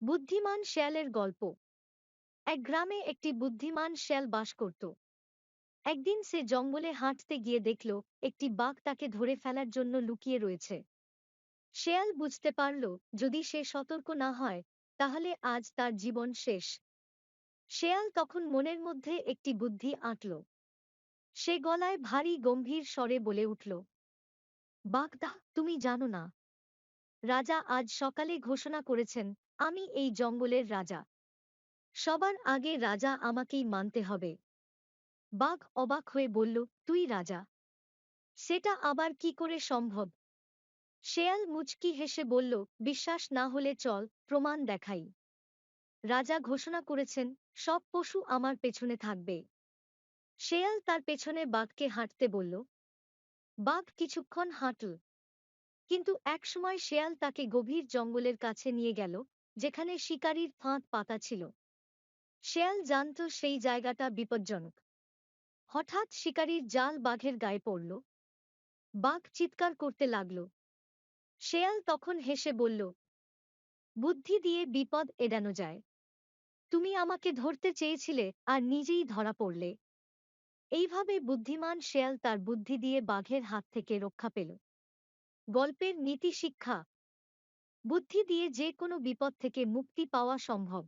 বুদ্ধিমান শেয়ালের গল্প। এক গ্রামে একটি বুদ্ধিমান শেয়াল বাস করত। একদিন সে জঙ্গলে হাঁটতে গিয়ে দেখল একটি বাঘ তাকে ধরে ফেলার জন্য লুকিয়ে রয়েছে। শেয়াল বুঝতে পারল, যদি সে সতর্ক না হয় তাহলে আজ তার জীবন শেষ। শেয়াল তখন মনের মধ্যে একটি বুদ্ধি আঁটল। সে গলায় ভারী গম্ভীর স্বরে বলে উঠল, বাঘদা, তুমি জানো না, রাজা আজ সকালে ঘোষণা করেছেন আমি এই জঙ্গলের রাজা। সবার আগে রাজা আমাকেই মানতে হবে। বাঘ অবাক হয়ে বলল, তুই রাজা? সেটা আবার কি করে সম্ভব? শেয়াল মুচকি হেসে বলল, বিশ্বাস না হলে চল, প্রমাণ দেখাই। রাজা ঘোষণা করেছেন সব পশু আমার পেছনে থাকবে। শেয়াল তার পেছনে বাঘকে হাঁটতে বলল। বাঘ কিছুক্ষণ হাঁটল, কিন্তু একসময় শেয়াল তাকে গভীর জঙ্গলের কাছে নিয়ে গেল, যেখানে শিকারীর ফাঁদ পাতা ছিল। শেয়াল জানত সেই জায়গাটা বিপজ্জনক। হঠাৎ শিকারীর জাল বাঘের গায়ে পড়ল। বাঘ চিৎকার করতে লাগল। শেয়াল তখন হেসে বলল, বুদ্ধি দিয়ে বিপদ এড়ানো যায়। তুমি আমাকে ধরতে চেয়েছিলে আর নিজেই ধরা পড়লে। এইভাবে বুদ্ধিমান শেয়াল তার বুদ্ধি দিয়ে বাঘের হাত থেকে রক্ষা পেল। গল্পের নীতি শিক্ষা: বুদ্ধি দিয়ে যে কোনো বিপদ থেকে মুক্তি পাওয়া সম্ভব।